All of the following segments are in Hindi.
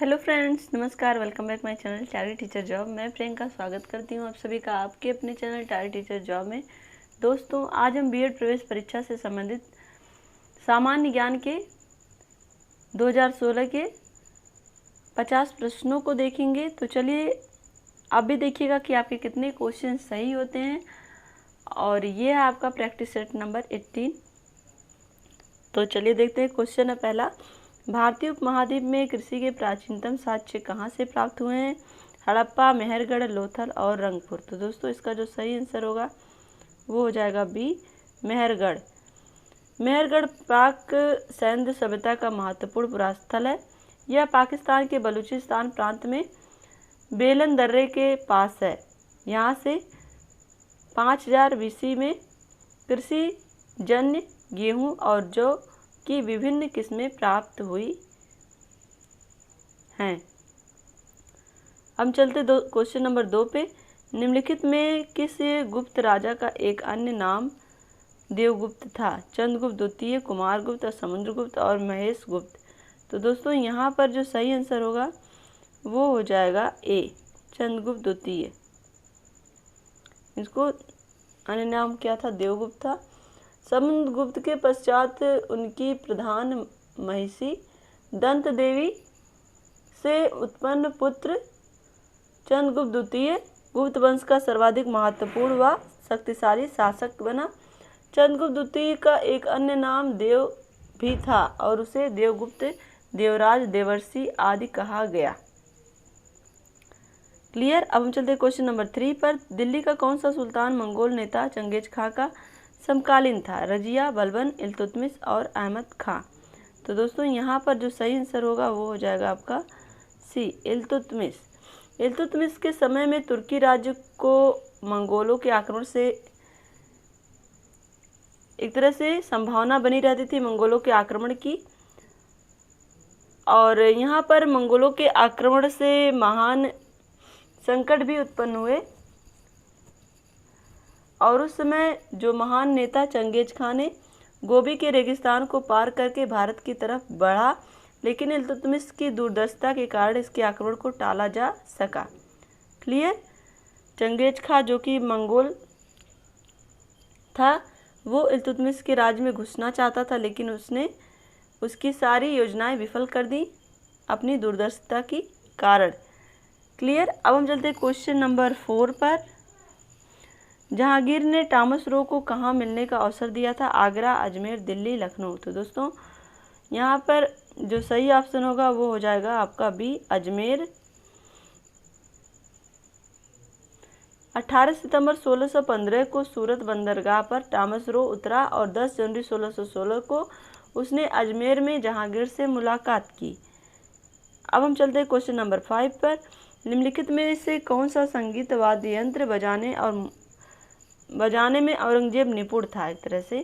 हेलो फ्रेंड्स, नमस्कार। Welcome back my channel target teacher job. मैं प्रियंका स्वागत करती हूँ आप सभी का आपके अपने चैनल टारगेट टीचर जॉब में। दोस्तों, आज हम बीएड प्रवेश परीक्षा से संबंधित सामान्य ज्ञान के 2016 के 50 प्रश्नों को देखेंगे। तो चलिए आप भी देखिएगा कि आपके कितने क्वेश्चन सही होते हैं। और ये है आपका प्रैक्टिस सेट नंबर 18। तो चलिए देखते हैं। क्वेश्चन है पहला, भारतीय उपमहाद्वीप में कृषि के प्राचीनतम साक्ष्य कहाँ से प्राप्त हुए हैं? हड़प्पा, मेहरगढ़, लोथल और रंगपुर। तो दोस्तों इसका जो सही आंसर होगा वो हो जाएगा बी, मेहरगढ़। मेहरगढ़ प्राक सैन्य सभ्यता का महत्वपूर्ण पुरास्थल है। यह पाकिस्तान के बलूचिस्तान प्रांत में बेलन दर्रे के पास है। यहाँ से 5000 BC में कृषि जन्य गेहूँ और जौ की विभिन्न किस्में प्राप्त हुई हैं। हम चलते क्वेश्चन नंबर 2 पे। निम्नलिखित में किस गुप्त राजा का एक अन्य नाम देवगुप्त था? चंद्रगुप्त द्वितीय, कुमारगुप्त, समुद्रगुप्त और महेश गुप्त। तो दोस्तों यहाँ पर जो सही आंसर होगा वो हो जाएगा ए, चंद्रगुप्त द्वितीय। इसको अन्य नाम क्या था? देवगुप्त था। समुद्रगुप्त के पश्चात उनकी प्रधान महिषी दंत देवी से उत्पन्न पुत्र चंद्रगुप्त द्वितीय गुप्त वंश का सर्वाधिक महत्वपूर्ण व शक्तिशाली शासक बना। चंद्रगुप्त द्वितीय का एक अन्य नाम देव भी था और उसे देवगुप्त, देवराज, देवर्षि आदि कहा गया। क्लियर। अब हम चलते क्वेश्चन नंबर 3 पर। दिल्ली का कौन सा सुल्तान मंगोल नेता चंगेज खां का समकालीन था? रजिया, बलबन, इल्तुतमिश और अहमद खां। तो दोस्तों यहाँ पर जो सही आंसर होगा वो हो जाएगा आपका सी, इल्तुतमिश। इल्तुतमिश के समय में तुर्की राज्य को मंगोलों के आक्रमण से एक तरह से संभावना बनी रहती थी मंगोलों के आक्रमण की। और यहाँ पर मंगोलों के आक्रमण से महान संकट भी उत्पन्न हुए और उस समय जो महान नेता चंगेज खां ने गोबी के रेगिस्तान को पार करके भारत की तरफ बढ़ा, लेकिन इल्तुतमिश की दूरदर्शिता के कारण इसके आक्रमण को टाला जा सका। क्लियर। चंगेज खां जो कि मंगोल था वो इल्तुतमिश के राज्य में घुसना चाहता था, लेकिन उसने उसकी सारी योजनाएं विफल कर दी अपनी दूरदर्शिता के कारण। क्लियर। अब हम चलते क्वेश्चन नंबर 4 पर। जहांगीर ने टॉमस रो को कहाँ मिलने का अवसर दिया था? आगरा, अजमेर, दिल्ली, लखनऊ। तो दोस्तों यहाँ पर जो सही ऑप्शन होगा वो हो जाएगा आपका बी, अजमेर। 18 सितंबर 1615 को सूरत बंदरगाह पर टॉमस रो उतरा और 10 जनवरी 1616 को उसने अजमेर में जहांगीर से मुलाकात की। अब हम चलते हैं क्वेश्चन नंबर 5 पर। निम्नलिखित में से कौन सा संगीत वाद्य यंत्र बजाने में औरंगजेब निपुण था? एक तरह से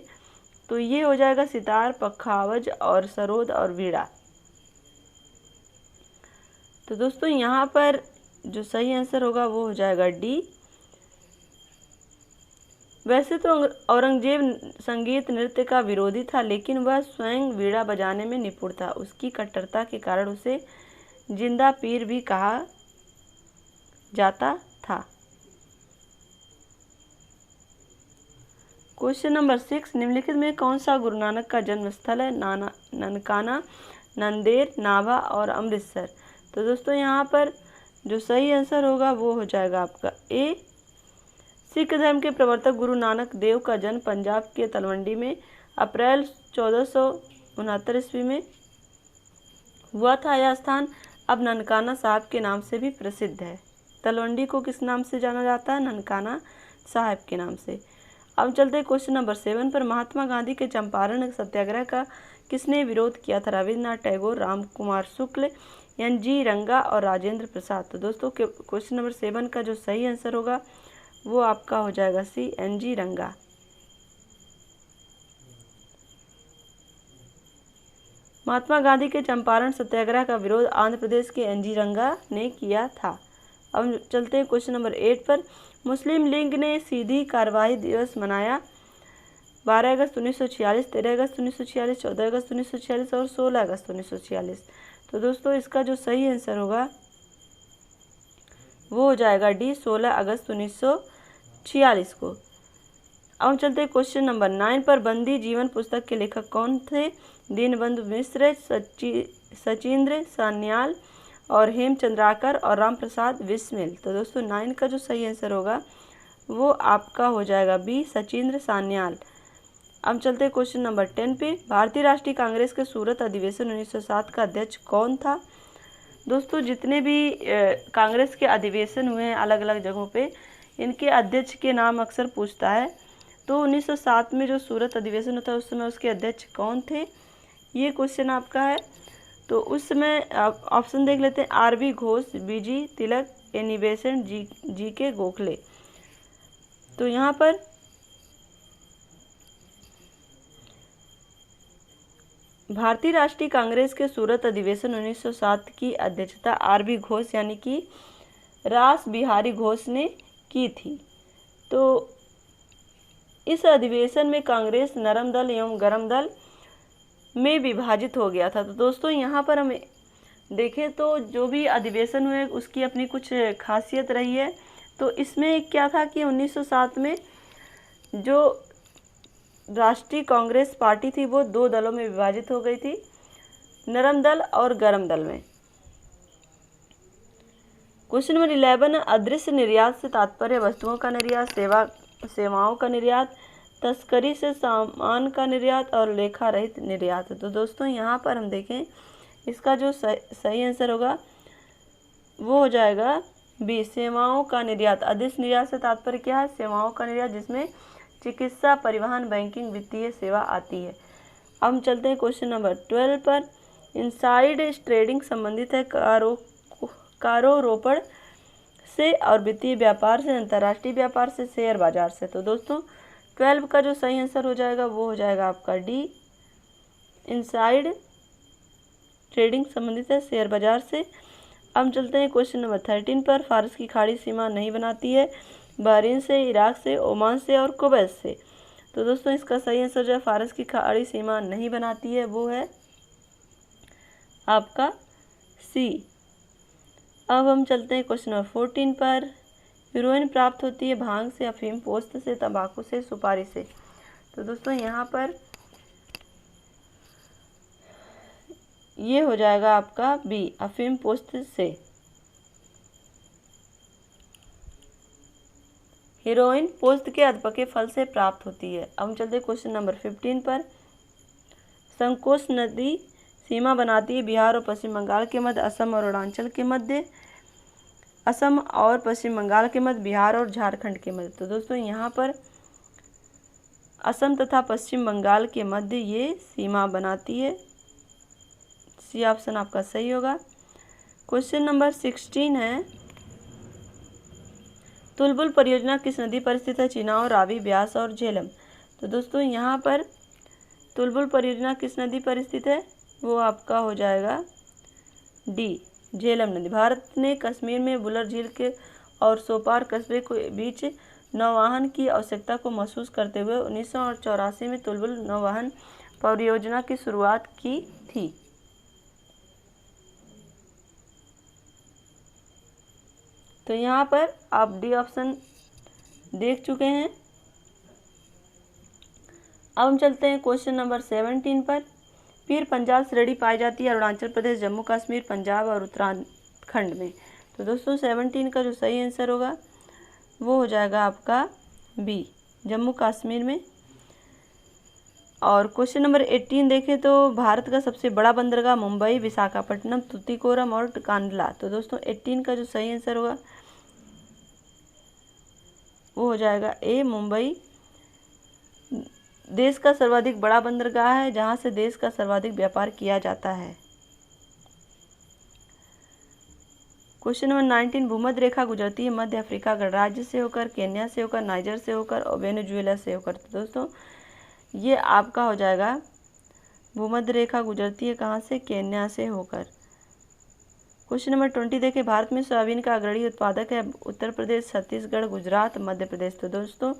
तो ये हो जाएगा सितार, पखावज और सरोद और वीणा। तो दोस्तों यहाँ पर जो सही आंसर होगा वो हो जाएगा डी। वैसे तो औरंगजेब संगीत नृत्य का विरोधी था, लेकिन वह स्वयं वीणा बजाने में निपुण था। उसकी कट्टरता के कारण उसे जिंदा पीर भी कहा जाता था। Question number 6। निम्नलिखित में कौन सा गुरु नानक का जन्म स्थल है? ननकाना, नंदेड़, नाभा और अमृतसर। तो दोस्तों यहाँ पर जो सही आंसर होगा वो हो जाएगा आपका ए। सिख धर्म के प्रवर्तक गुरु नानक देव का जन्म पंजाब के तलवंडी में अप्रैल 1469 ईस्वी में हुआ था। यह स्थान अब ननकाना साहब के नाम से भी प्रसिद्ध है। तलवंडी को किस नाम से जाना जाता है? ननकाना साहब के नाम से। अब चलते हैं क्वेश्चन नंबर 7 पर। महात्मा गांधी के चंपारण सत्याग्रह का किसने विरोध किया था? रविन्द्रनाथ टैगोर, राम कुमार शुक्ल, NG रंगा और राजेंद्र प्रसाद। तो दोस्तों क्वेश्चन नंबर 7 का जो सही आंसर होगा वो आपका हो जाएगा सी, NG रंगा। महात्मा गांधी के चंपारण सत्याग्रह का विरोध आंध्र प्रदेश के NG रंगा ने किया था। अब चलते हैं क्वेश्चन नंबर 8 पर। मुस्लिम लीग ने सीधी कार्रवाई दिवस मनाया 12 अगस्त 1946, 13 अगस्त 1946, 14 अगस्त 1946 और 16 अगस्त 1946। तो दोस्तों इसका जो सही आंसर होगा वो हो जाएगा डी, 16 अगस्त 1946 को। अब हम चलते हैं क्वेश्चन नंबर 9 पर। बंदी जीवन पुस्तक के लेखक कौन थे? दीनबंधु मिश्र, सचिंद्र सान्याल और हेमचंद्राकर और राम प्रसाद बिस्मिल। तो दोस्तों 9 का जो सही आंसर होगा वो आपका हो जाएगा बी, सचिंद्र सान्याल। अब चलते हैं क्वेश्चन नंबर 10 पे। भारतीय राष्ट्रीय कांग्रेस के सूरत अधिवेशन 1907 का अध्यक्ष कौन था? दोस्तों जितने भी कांग्रेस के अधिवेशन हुए हैं अलग अलग जगहों पे, इनके अध्यक्ष के नाम अक्सर पूछता है। तो 1907 में जो सूरत अधिवेशन होता है उस समय उसके अध्यक्ष कौन थे, ये क्वेश्चन आपका है। तो उस समय ऑप्शन देख लेते हैं। आर.बी. घोष, बी.जी. तिलक, एनी बेसेंट, जी.के. गोखले। तो यहाँ पर भारतीय राष्ट्रीय कांग्रेस के सूरत अधिवेशन 1907 की अध्यक्षता आर.बी. घोष यानी कि रास बिहारी घोष ने की थी। तो इस अधिवेशन में कांग्रेस नरम दल एवं गरम दल में विभाजित हो गया था। तो दोस्तों यहाँ पर हमें देखें तो जो भी अधिवेशन हुए उसकी अपनी कुछ खासियत रही है। तो इसमें क्या था कि 1907 में जो राष्ट्रीय कांग्रेस पार्टी थी वो 2 दलों में विभाजित हो गई थी, नरम दल और गरम दल में। क्वेश्चन नंबर 11, अदृश्य निर्यात से तात्पर्य वस्तुओं का निर्यात, सेवाओं का निर्यात, तस्करी से सामान का निर्यात और लेखा रहित निर्यात। तो दोस्तों यहाँ पर हम देखें इसका जो सही आंसर होगा वो हो जाएगा बी, सेवाओं का निर्यात। अदृश्य निर्यात से तात्पर्य क्या है? सेवाओं का निर्यात जिसमें चिकित्सा, परिवहन, बैंकिंग, वित्तीय सेवा आती है। अब हम चलते हैं क्वेश्चन नंबर 12 पर। इनसाइड ट्रेडिंग संबंधित है कारोबार से और वित्तीय व्यापार से, अंतर्राष्ट्रीय व्यापार से, शेयर बाजार से। तो दोस्तों 12 का जो सही आंसर हो जाएगा वो हो जाएगा आपका डी, इनसाइड ट्रेडिंग संबंधित है शेयर बाजार से। अब हम चलते हैं क्वेश्चन नंबर 13 पर। फारस की खाड़ी सीमा नहीं बनाती है, बहरीन से, इराक से, ओमान से और कुवैत से। तो दोस्तों इसका सही आंसर जो है फारस की खाड़ी सीमा नहीं बनाती है वो है आपका सी। अब हम चलते हैं क्वेश्चन नंबर 14 पर। हीरोइन प्राप्त होती है भांग से, अफीम पोस्त से, तंबाकू से, सुपारी से। तो दोस्तों यहाँ पर ये हो जाएगा आपका बी, अफीम पोस्त से। हीरोइन पोस्त के अधपके फल से प्राप्त होती है। अब हम चलते हैं क्वेश्चन नंबर 15 पर। संकोच नदी सीमा बनाती है बिहार और पश्चिम बंगाल के मध्य, असम और अरुणाचल के मध्य, असम और पश्चिम बंगाल के मध्य, बिहार और झारखंड के मध्य। तो दोस्तों यहाँ पर असम तथा पश्चिम बंगाल के मध्य ये सीमा बनाती है। सी ऑप्शन आपका सही होगा। क्वेश्चन नंबर 16 है। तुलबुल परियोजना किस नदी पर स्थित है? चिनाव, रावी, ब्यास और झेलम। तो दोस्तों यहाँ पर तुलबुल परियोजना किस नदी पर स्थित है? वो आपका हो जाएगा डी, झेलम नदी। भारत ने कश्मीर में बुलर झील के और सोपार कस्बे के बीच नौवहन की आवश्यकता को महसूस करते हुए 1984 में तुलबुल नौवहन परियोजना की शुरुआत की थी। तो यहाँ पर आप डी ऑप्शन देख चुके हैं। अब हम चलते हैं क्वेश्चन नंबर 17 पर। पीर पंजाल श्रेणी पाई जाती है अरुणाचल प्रदेश, जम्मू कश्मीर, पंजाब और उत्तराखंड में। तो दोस्तों 17 का जो सही आंसर होगा वो हो जाएगा आपका बी, जम्मू कश्मीर में। और क्वेश्चन नंबर 18 देखें तो भारत का सबसे बड़ा बंदरगाह मुंबई, विशाखापट्टनम, तुतीकोरम और कांडला। तो दोस्तों 18 का जो सही आंसर होगा वो हो जाएगा ए, मुंबई। देश का सर्वाधिक बड़ा बंदरगाह है जहां से देश का सर्वाधिक व्यापार किया जाता है। क्वेश्चन नंबर 19, भूमध्य रेखा गुजरती है मध्य अफ्रीका गणराज्य से होकर, केन्या से होकर, नाइजर से होकर और वेनेजुएला से होकर। तो दोस्तों ये आपका हो जाएगा भूमध्य रेखा गुजरती है कहाँ से? केन्या से होकर। क्वेश्चन नंबर 20 देखें। भारत में सोयाबीन का अग्रणी उत्पादक है उत्तर प्रदेश, छत्तीसगढ़, गुजरात, मध्य प्रदेश। तो दोस्तों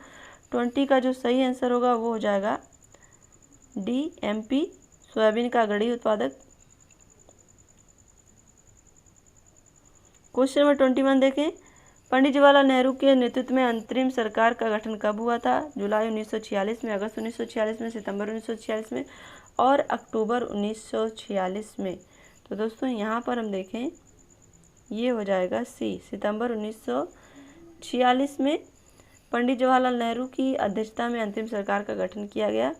20 का जो सही आंसर होगा वो हो जाएगा डी, MP, सोयाबीन का अग्रणी उत्पादक। क्वेश्चन नंबर 21 देखें, पंडित जवाहरलाल नेहरू के नेतृत्व में अंतरिम सरकार का गठन कब हुआ था? जुलाई 1946 में, अगस्त 1946 में, सितंबर 1946 में और अक्टूबर 1946 में। तो दोस्तों यहाँ पर हम देखें, ये हो जाएगा सी, सितंबर 1946 में पंडित जवाहरलाल नेहरू की अध्यक्षता में अंतरिम सरकार का गठन किया गया।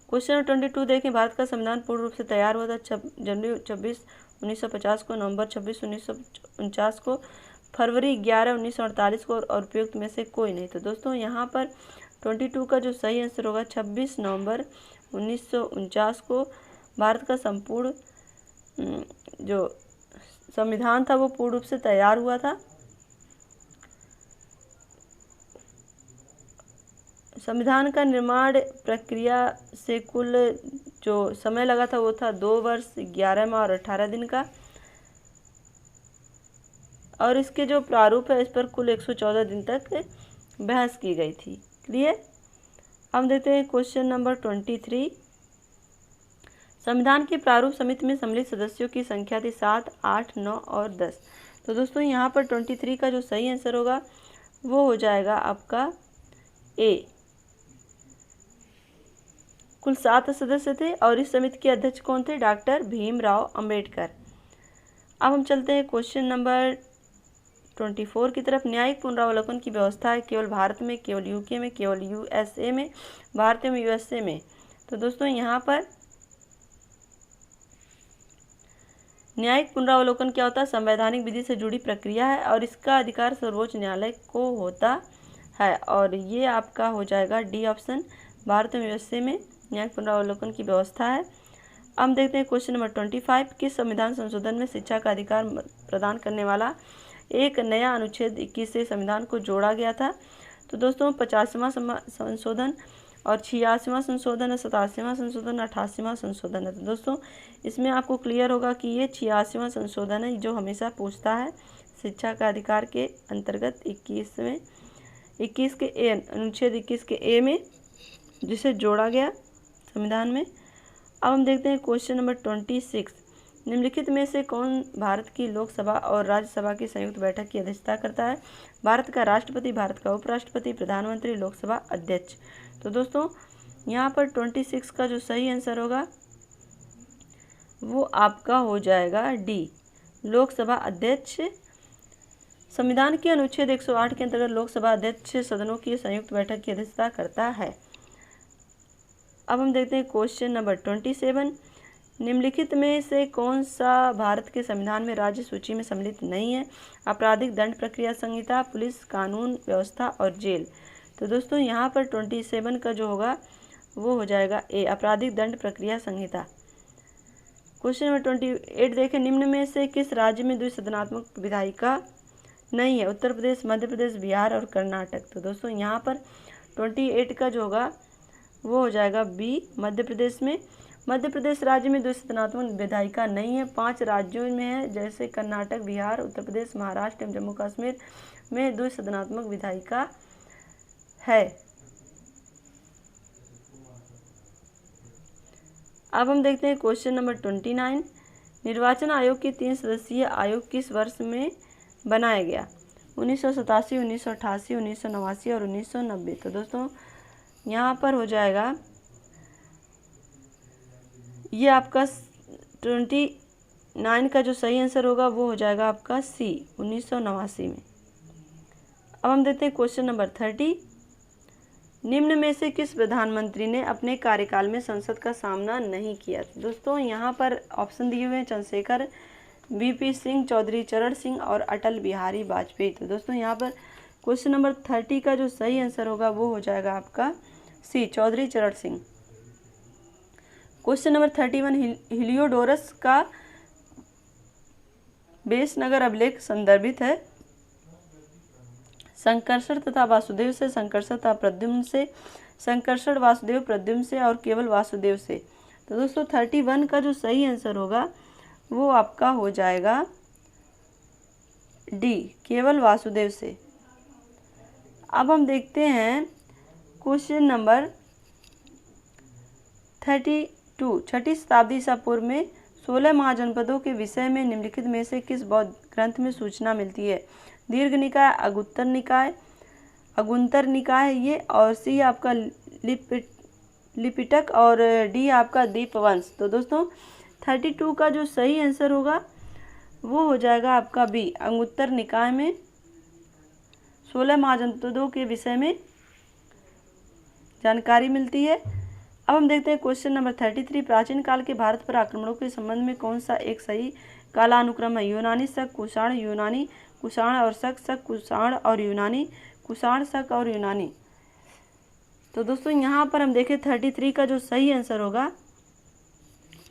क्वेश्चन नंबर 22 देखें, भारत का संविधान पूर्ण रूप से तैयार हुआ था जनवरी 26, 1950 को, नवंबर 26, 1949 को, फरवरी 11, 1948 को और उपयुक्त में से कोई नहीं। तो दोस्तों यहाँ पर 22 का जो सही आंसर होगा 26 नवंबर 1949 को भारत का संपूर्ण जो संविधान था वो पूर्ण रूप से तैयार हुआ था। संविधान का निर्माण प्रक्रिया से कुल जो समय लगा था वो था 2 वर्ष 11 माह और 18 दिन का, और इसके जो प्रारूप है इस पर कुल 114 दिन तक बहस की गई थी। क्लियर। हम देखते हैं क्वेश्चन नंबर 23, संविधान की प्रारूप समिति में सम्मिलित सदस्यों की संख्या थी 7, 8, 9 और 10। तो दोस्तों यहाँ पर 23 का जो सही आंसर होगा वो हो जाएगा आपका ए, कुल 7 सदस्य थे और इस समिति के अध्यक्ष कौन थे? डॉक्टर भीमराव अंबेडकर। अब हम चलते हैं क्वेश्चन नंबर 24 की तरफ, न्यायिक पुनरावलोकन की व्यवस्था है केवल भारत में, केवल यूके में, केवल यूएसए में, भारत में, यूएसए में। तो दोस्तों यहाँ पर न्यायिक पुनरावलोकन क्या होता है? संवैधानिक विधि से जुड़ी प्रक्रिया है और इसका अधिकार सर्वोच्च न्यायालय को होता है, और ये आपका हो जाएगा डी ऑप्शन, भारत में, यूएसए में न्यायिक पुनरावलोकन की व्यवस्था है। अब देखते हैं क्वेश्चन नंबर 25, किस संविधान संशोधन में शिक्षा का अधिकार प्रदान करने वाला एक नया अनुच्छेद 21 से संविधान को जोड़ा गया था? तो दोस्तों 50वां संशोधन और 86वां संशोधन है, 87वां संशोधन, 88वां संशोधन है। तो दोस्तों इसमें आपको क्लियर होगा कि ये 86वां संशोधन है जो हमेशा पूछता है शिक्षा का अधिकार के अंतर्गत 21 के ए, अनुच्छेद 21 के ए में, जिसे जोड़ा गया संविधान में। अब हम देखते हैं क्वेश्चन नंबर 26, निम्नलिखित में से कौन भारत की लोकसभा और राज्यसभा की संयुक्त बैठक की अध्यक्षता करता है? भारत का राष्ट्रपति, भारत का उपराष्ट्रपति, प्रधानमंत्री, लोकसभा अध्यक्ष। तो दोस्तों यहाँ पर 26 का जो सही आंसर होगा वो आपका हो जाएगा डी, लोकसभा अध्यक्ष। संविधान के अनुच्छेद 108 के अंतर्गत लोकसभा अध्यक्ष सदनों की संयुक्त बैठक की अध्यक्षता करता है। अब हम देखते हैं क्वेश्चन नंबर 27, निम्नलिखित में से कौन सा भारत के संविधान में राज्य सूची में सम्मिलित नहीं है? आपराधिक दंड प्रक्रिया संहिता, पुलिस, कानून व्यवस्था और जेल। तो दोस्तों यहाँ पर 27 का जो होगा वो हो जाएगा ए, आपराधिक दंड प्रक्रिया संहिता। क्वेश्चन नंबर 28 देखें, निम्न में से किस राज्य में द्विसदनात्मक विधायिका नहीं है? उत्तर प्रदेश, मध्य प्रदेश, बिहार और कर्नाटक। तो दोस्तों यहाँ पर 28 का जो होगा वो हो जाएगा बी, मध्य प्रदेश में। मध्य प्रदेश राज्य में द्विसदनात्मक विधायिका नहीं है, 5 राज्यों में है, जैसे कर्नाटक, बिहार, उत्तर प्रदेश, महाराष्ट्र एवं जम्मू कश्मीर में द्विसदनात्मक विधायिका है। अब हम देखते हैं क्वेश्चन नंबर 29, निर्वाचन आयोग के 3 सदस्यीय आयोग किस वर्ष में बनाया गया? 1987, 1988, 1989 और 1990। तो दोस्तों यहाँ पर हो जाएगा ये आपका 29 का जो सही आंसर होगा वो हो जाएगा आपका सी, 1989 में। अब हम देखते हैं क्वेश्चन नंबर 30, निम्न में से किस प्रधानमंत्री ने अपने कार्यकाल में संसद का सामना नहीं किया? दोस्तों यहाँ पर ऑप्शन दिए हुए हैं चंद्रशेखर, VP सिंह, चौधरी चरण सिंह और अटल बिहारी वाजपेयी। तो दोस्तों यहाँ पर क्वेश्चन नंबर 30 का जो सही आंसर होगा वो हो जाएगा आपका सी, चौधरी चरण सिंह। क्वेश्चन नंबर 31, हिलियोडोरस का बेसनगर अभिलेख संदर्भित है? संकर्षण तथा वासुदेव से, संकर्षण तथा प्रद्युम्न से, संकर्षण वासुदेव प्रद्युम्न से और केवल वासुदेव से। तो दोस्तों 31 का जो सही आंसर होगा वो आपका हो जाएगा डी, केवल वासुदेव से। अब हम देखते हैं क्वेश्चन नंबर 32। छठी शताब्दी ईसा पूर्व में 16 महाजनपदों के विषय में निम्नलिखित में से किस बौद्ध ग्रंथ में सूचना मिलती है? दीर्घ निकाय, अगुंतर निकाय ये, और सी आपका लिपिटक, और डी आपका दीपवंश। तो दोस्तों 32 का जो सही आंसर होगा वो हो जाएगा आपका बी, अगुंतर निकाय में 16 महाजनपदों के विषय में जानकारी मिलती है। अब हम देखते हैं क्वेश्चन नंबर 33। प्राचीन काल के भारत पर आक्रमणों के संबंध में कौन सा एक सही कालानुक्रम है? यूनानी, शक, कुषाण, यूनानी, कुषाण और शक, शक, कुषाण और यूनानी, कुषाण, शक और यूनानी। तो दोस्तों यहाँ पर हम देखें 33 का जो सही आंसर होगा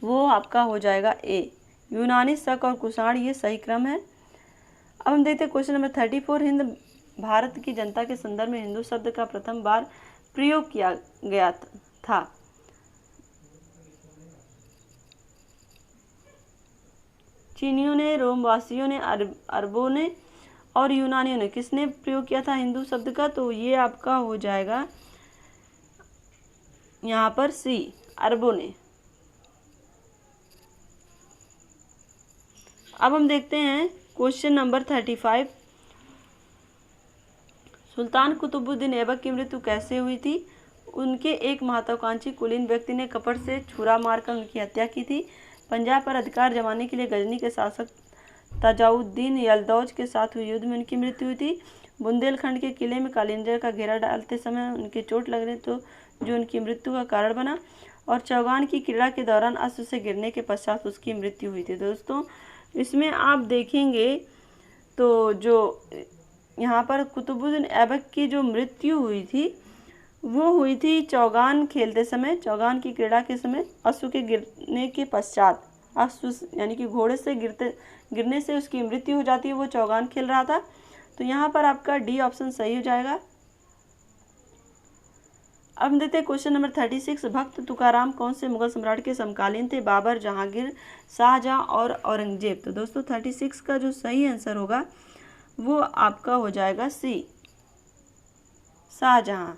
वो आपका हो जाएगा ए, यूनानी, शक और कुषाण, ये सही क्रम है। अब हम देखते हैं क्वेश्चन नंबर 34। हिंद भारत की जनता के संदर्भ में हिंदू शब्द का प्रथम बार प्रयोग किया गया था। चीनियों ने, रोमवासियों ने, अरबों ने और यूनानियों ने, किसने प्रयोग किया था हिंदू शब्द का? तो ये आपका हो जाएगा यहाँ पर सी, अरबों ने। अब हम देखते हैं क्वेश्चन नंबर 35। सुल्तान कुतुबुद्दीन ऐबक की मृत्यु कैसे हुई थी? उनके एक महत्वाकांक्षी कुलीन व्यक्ति ने कपट से छुरा मारकर उनकी हत्या की थी। पंजाब पर अधिकार जमाने के लिए गजनी के शासक ताजाउद्दीन यलदौज के साथ हुए युद्ध में उनकी मृत्यु हुई थी। बुंदेलखंड के किले में कालिंजर का घेरा डालते समय उनके चोट लगने तो जो उनकी मृत्यु का कारण बना, और चौगान की क्रीड़ा के दौरान अश्व से गिरने के पश्चात उसकी मृत्यु हुई थी। दोस्तों इसमें आप देखेंगे तो जो यहाँ पर कुतुबुद्दीन ऐबक की जो मृत्यु हुई थी वो हुई थी चौगान खेलते समय, चौगान की क्रीड़ा के समय अश्व के गिरने के पश्चात। अश्व यानी कि घोड़े से गिरने से उसकी मृत्यु हो जाती है, वो चौगान खेल रहा था। तो यहाँ पर आपका डी ऑप्शन सही हो जाएगा। अब देखते हैं क्वेश्चन नंबर 36। भक्त तुकाराम कौन से मुगल सम्राट के समकालीन थे? बाबर, जहांगीर, शाहजहां और औरंगजेब। तो दोस्तों 36 का जो सही आंसर होगा वो आपका हो जाएगा सी, शाहजहां।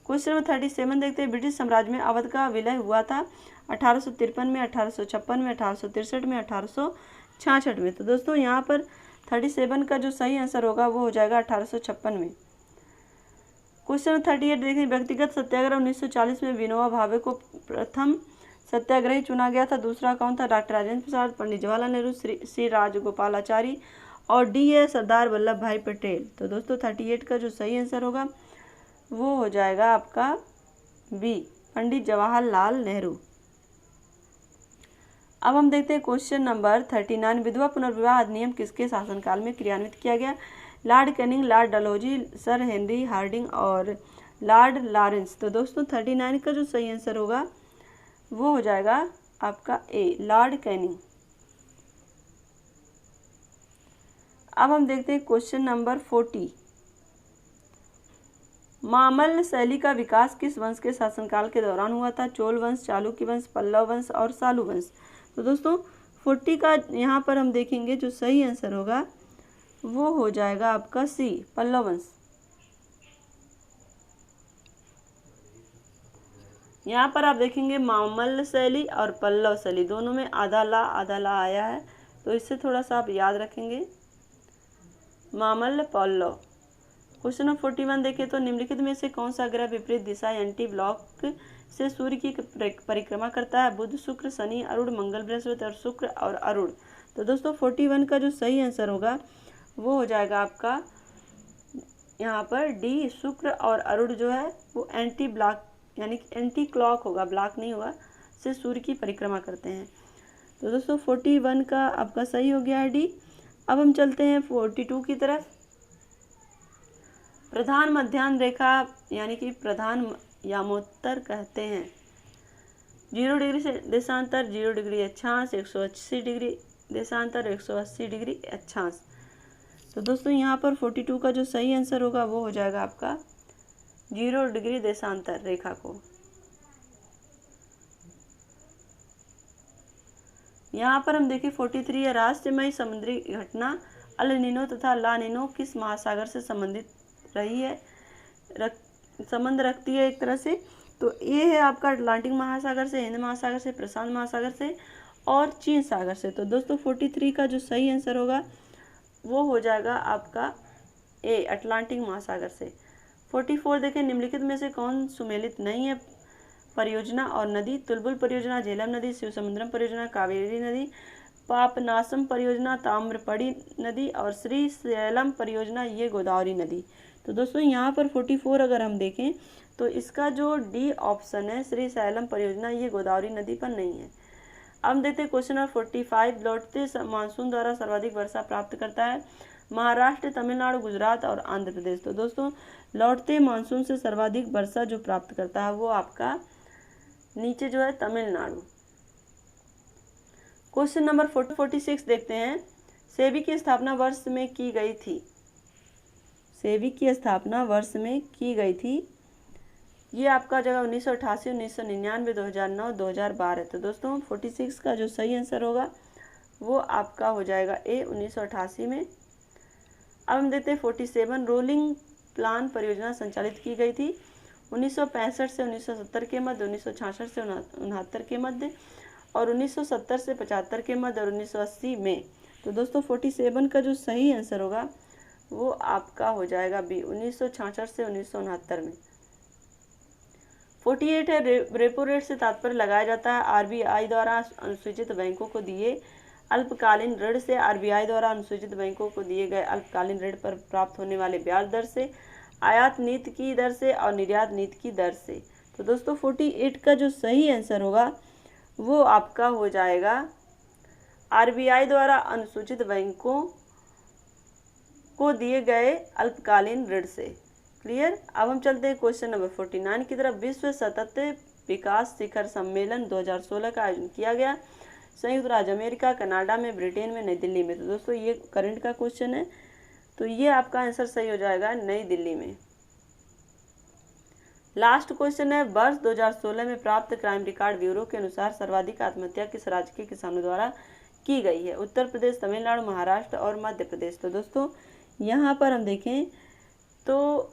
क्वेश्चन नंबर 37 देखते हैं। ब्रिटिश साम्राज्य में अवध का विलय हुआ था 1853 में, 1856 में, 1863 में, 1866 में। तो दोस्तों यहाँ पर 37 का जो सही आंसर होगा वो हो जाएगा 1856 में। क्वेश्चन नंबर 38 देखिए। व्यक्तिगत सत्याग्रह 1940 में विनोबा भावे को प्रथम सत्याग्रही चुना गया था। दूसरा कौन था? डॉक्टर राजेंद्र प्रसाद, पंडित जवाहरलाल नेहरू, श्री राजगोपालाचारी और डी है सरदार वल्लभ भाई पटेल। तो दोस्तों 38 का जो सही आंसर होगा वो हो जाएगा आपका बी, पंडित जवाहरलाल नेहरू। अब हम देखते हैं क्वेश्चन नंबर 39। विधवा पुनर्विवाह अधिनियम किसके शासनकाल में क्रियान्वित किया गया? Lord Canning, Lord Dalhousie, Sir Henry Hardinge और लॉर्ड लॉरेंस। तो दोस्तों 39 का जो सही आंसर होगा वो हो जाएगा आपका ए, लॉर्ड कैनिंग। अब हम देखते हैं क्वेश्चन नंबर 40। मामल्ल शैली का विकास किस वंश के शासनकाल के दौरान हुआ था? चोल वंश, चालुक्य वंश, पल्लव वंश और सालू वंश। तो दोस्तों 40 का यहाँ पर हम देखेंगे जो सही आंसर होगा वो हो जाएगा आपका सी, पल्लव वंश। यहाँ पर आप देखेंगे मामल्ल शैली और पल्लव शैली दोनों में आधा ला आया है, तो इससे थोड़ा सा आप याद रखेंगे, मामल्ल, पल्लव। क्वेश्चन नंबर 41 देखें तो निम्नलिखित में से कौन सा ग्रह विपरीत दिशा एंटी ब्लॉक से सूर्य की परिक्रमा करता है? बुध, शुक्र, शनि, अरुण, मंगल, बृहस्पति और शुक्र और अरुण। तो दोस्तों 41 का जो सही आंसर होगा वो हो जाएगा आपका यहाँ पर डी, शुक्र और अरुण जो है वो एंटी ब्लॉक यानी कि एंटी क्लॉक होगा, ब्लॉक नहीं होगा, से सूर्य की परिक्रमा करते हैं। तो दोस्तों 41 का आपका सही हो गया है डी। अब हम चलते हैं 42 की तरफ। प्रधान मध्याह्न रेखा यानी कि प्रधान यामोत्तर कहते हैं। 0 डिग्री से देशांतर, 0 डिग्री अक्षांश, 180 डिग्री देशांतर, 180 डिग्री अक्षांश। तो दोस्तों यहाँ पर 42 का जो सही आंसर होगा वो हो जाएगा आपका 0 डिग्री देशांतर रेखा को। यहाँ पर हम देखिए 43 है। राष्ट्रमय समुद्री घटना अल नीनो तथा ला नीनो किस महासागर से संबंधित रही है, संबंध रखती है एक तरह से। तो ये है आपका अटलांटिक महासागर से, हिंद महासागर से, प्रशांत महासागर से और चीन सागर से। तो दोस्तों 43 का जो सही आंसर होगा वो हो जाएगा आपका ए, अटलांटिक महासागर से। 44 देखें, निम्नलिखित में से कौन सुमेलित नहीं है परियोजना और नदी? तुलबुल परियोजना, झेलम नदी, शिवसमुद्रम परियोजना, कावेरी नदी, पापनासम परियोजना, ताम्रपड़ी नदी और श्री शैलम परियोजना ये गोदावरी नदी। तो दोस्तों यहाँ पर 44 अगर हम देखें तो इसका जो डी ऑप्शन है श्री शैलम परियोजना ये गोदावरी नदी पर नहीं है। अब देखते हैं क्वेश्चन नंबर 45। लौटते मानसून द्वारा सर्वाधिक वर्षा प्राप्त करता है महाराष्ट्र, तमिलनाडु, गुजरात और आंध्र प्रदेश। तो दोस्तों लौटते मानसून से सर्वाधिक वर्षा जो प्राप्त करता है वो आपका नीचे जो है तमिलनाडु। क्वेश्चन नंबर 46 देखते हैं। सेबी की स्थापना वर्ष में की गई थी? सेबी की स्थापना वर्ष में की गई थी, ये आपका जगह 1988, 1999, 2009, 2012। तो दोस्तों 46 का जो सही आंसर होगा वो आपका हो जाएगा ए, 1988 में। अब हम देते हैं 47। रोलिंग प्लान परियोजना संचालित की गई थी 1965 से 1970 के मध्य, 1966 से 69 के मध्य और 1970 से 75 के मध्य और 1980 में। तो दोस्तों 47 का जो सही आंसर होगा वो आपका हो जाएगा बी, 1966 से 1969 में। 48 है, रेपो रेट से तात्पर्य लगाया जाता है आरबीआई द्वारा अनुसूचित बैंकों को दिए अल्पकालीन ऋण से, आरबीआई द्वारा अनुसूचित बैंकों को दिए गए अल्पकालीन ऋण पर प्राप्त होने वाले ब्याज दर से, आयात नीति की दर से और निर्यात नीति की दर से। तो दोस्तों 48 का जो सही आंसर होगा वो आपका हो जाएगा आरबीआई द्वारा अनुसूचित बैंकों को दिए गए अल्पकालीन ऋण से। क्लियर। अब हम चलते हैं क्वेश्चन नंबर 49 की तरफ। विश्व सतत विकास शिखर सम्मेलन 2016 का आयोजन किया गया संयुक्त राज्य अमेरिका, कनाडा में, ब्रिटेन में, नई दिल्ली में। तो दोस्तों ये करंट का क्वेश्चन है, तो ये आपका आंसर सही हो जाएगा नई दिल्ली में। लास्ट क्वेश्चन है, वर्ष 2016 में प्राप्त क्राइम रिकॉर्ड ब्यूरो के अनुसार सर्वाधिक आत्महत्या किस राज्य के किसानों द्वारा की गई है? उत्तर प्रदेश, तमिलनाडु, महाराष्ट्र और मध्य प्रदेश। तो दोस्तों यहाँ पर हम देखें तो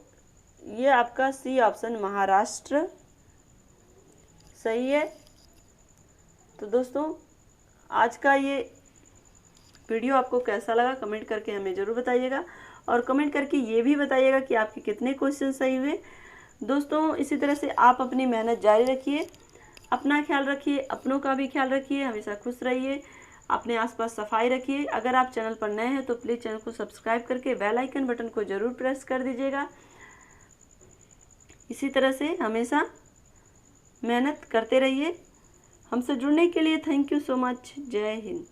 ये आपका सी ऑप्शन महाराष्ट्र सही है। तो दोस्तों आज का ये वीडियो आपको कैसा लगा कमेंट करके हमें ज़रूर बताइएगा और कमेंट करके ये भी बताइएगा कि आपके कितने क्वेश्चन सही हुए। दोस्तों इसी तरह से आप अपनी मेहनत जारी रखिए, अपना ख्याल रखिए, अपनों का भी ख्याल रखिए, हमेशा खुश रहिए, अपने आसपास सफाई रखिए। अगर आप चैनल पर नए हैं तो प्लीज़ चैनल को सब्सक्राइब करके बेल आइकन बटन को ज़रूर प्रेस कर दीजिएगा। इसी तरह से हमेशा मेहनत करते रहिए। हमसे जुड़ने के लिए थैंक यू सो मच। जय हिंद।